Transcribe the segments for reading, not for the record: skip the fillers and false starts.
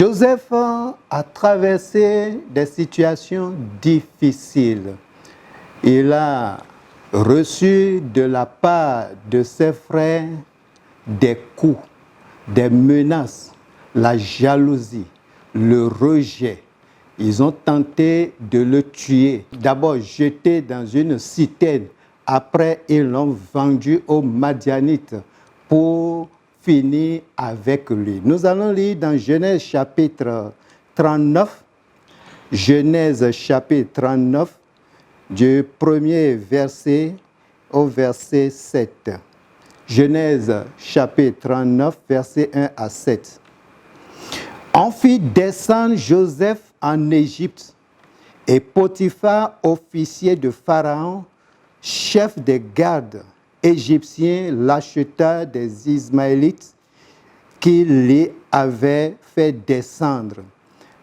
Joseph a traversé des situations difficiles. Il a reçu de la part de ses frères des coups, des menaces, la jalousie, le rejet. Ils ont tenté de le tuer. D'abord jeté dans une citerne. Après, ils l'ont vendu aux Madianites pour finir avec lui. Nous allons lire dans Genèse chapitre 39. Genèse chapitre 39, du premier verset au verset 7. Genèse chapitre 39, verset 1 à 7. On fit descendre Joseph en Égypte, et Potiphar, officier de Pharaon, chef des gardes égyptiens, l'acheta des Ismaélites qui l'y avaient fait descendre.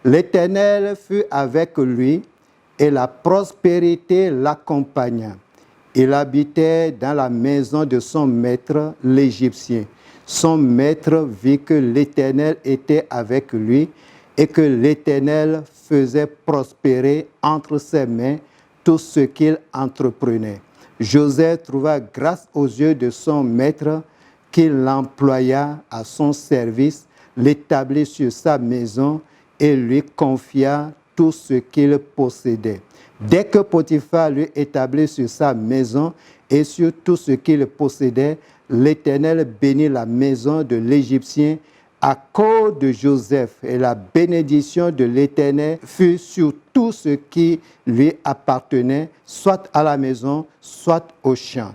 L'Éternel fut avec lui, et la prospérité l'accompagna. Il habitait dans la maison de son maître, l'Égyptien. Son maître vit que l'Éternel était avec lui et que l'Éternel faisait prospérer entre ses mains tout ce qu'il entreprenait. Joseph trouva grâce aux yeux de son maître, qui l'employa à son service, l'établit sur sa maison et lui confia tout ce qu'il possédait. Dès que Potiphar lui établit sur sa maison et sur tout ce qu'il possédait, l'Éternel bénit la maison de l'Égyptien à cause de Joseph, et la bénédiction de l'Éternel fut sur tout ce qui lui appartenait, soit à la maison, soit au champ.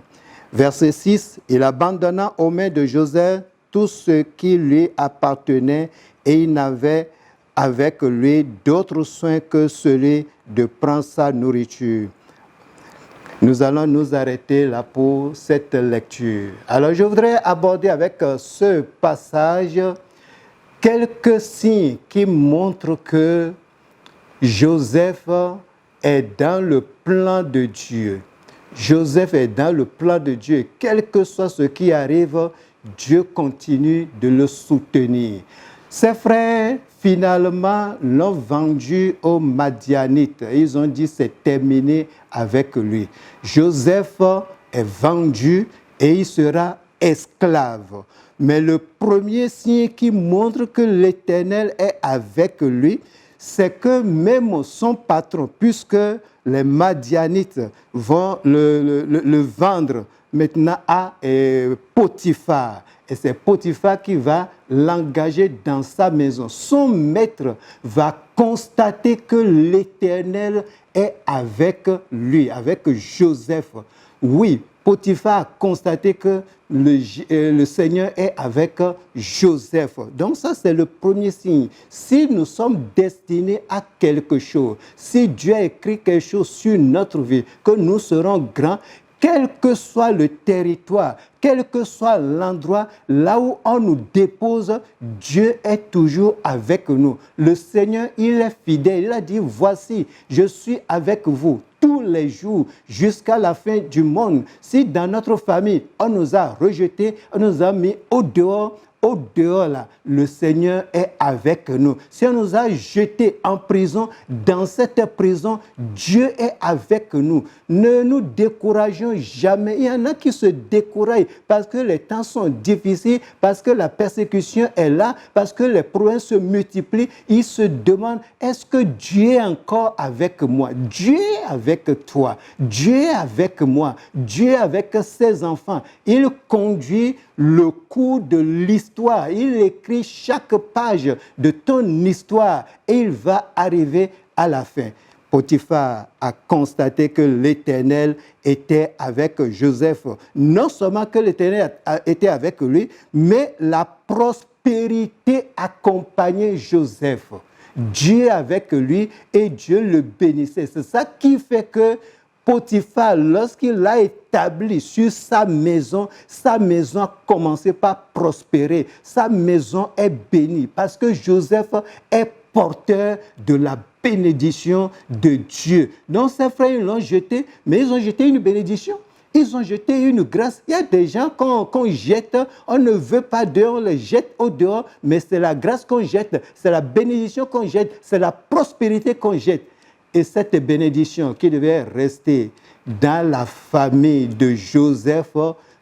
Verset 6, il abandonna aux mains de Joseph tout ce qui lui appartenait, et il n'avait avec lui d'autres soins que celui de prendre sa nourriture. Nous allons nous arrêter là pour cette lecture. Alors je voudrais aborder avec ce passage quelques signes qui montrent que Joseph est dans le plan de Dieu. Joseph est dans le plan de Dieu. Quel que soit ce qui arrive, Dieu continue de le soutenir. Ses frères, finalement, l'ont vendu aux Madianites. Ils ont dit c'est terminé avec lui. Joseph est vendu et il sera esclave. Mais le premier signe qui montre que l'Éternel est avec lui, c'est que même son patron, puisque les Madianites vont le vendre maintenant à Potiphar. Et c'est Potiphar qui va l'engager dans sa maison. Son maître va constater que l'Éternel est avec lui, avec Joseph. Oui, Potiphar a constaté que le Seigneur est avec Joseph. Donc ça, c'est le premier signe. Si nous sommes destinés à quelque chose, si Dieu a écrit quelque chose sur notre vie, que nous serons grands, quel que soit le territoire, quel que soit l'endroit, là où on nous dépose, Dieu est toujours avec nous. Le Seigneur, il est fidèle. Il a dit, voici, je suis avec vous tous les jours jusqu'à la fin du monde. Si dans notre famille, on nous a rejetés, on nous a mis au dehors là, le Seigneur est avec nous. Si on nous a jetés en prison, dans cette prison, Dieu est avec nous. Ne nous décourageons jamais. Il y en a qui se découragent parce que les temps sont difficiles, parce que la persécution est là, parce que les problèmes se multiplient. Ils se demandent, est-ce que Dieu est encore avec moi? Dieu est avec toi. Dieu est avec moi. Dieu est avec ses enfants. Il conduit le cours de l'histoire. Il écrit chaque page de ton histoire et il va arriver à la fin. Potiphar a constaté que l'Éternel était avec Joseph. Non seulement que l'Éternel était avec lui, mais la prospérité accompagnait Joseph. Dieu avec lui et Dieu le bénissait. C'est ça qui fait que Potiphar, lorsqu'il l'a établi sur sa maison a commencé par prospérer. Sa maison est bénie parce que Joseph est porteur de la bénédiction de Dieu. Donc ses frères l'ont jeté, mais ils ont jeté une bénédiction. ils ont jeté une grâce. Il y a des gens qu'on jette, on ne veut pas d'eux, on les jette au dehors, mais c'est la grâce qu'on jette, c'est la bénédiction qu'on jette, c'est la prospérité qu'on jette. Et cette bénédiction qui devait rester dans la famille de Joseph,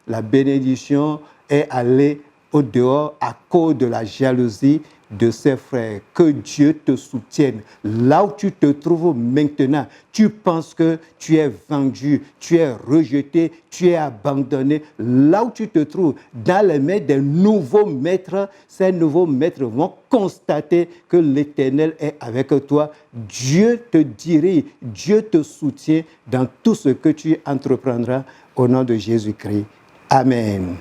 la bénédiction est allée au dehors à cause de la jalousie de ses frères. Que Dieu te soutienne. Là où tu te trouves maintenant, tu penses que tu es vendu, tu es rejeté, tu es abandonné. Là où tu te trouves, dans les mains des nouveaux maîtres, ces nouveaux maîtres vont constater que l'Éternel est avec toi. Dieu te dirige, Dieu te soutient dans tout ce que tu entreprendras au nom de Jésus-Christ. Amen.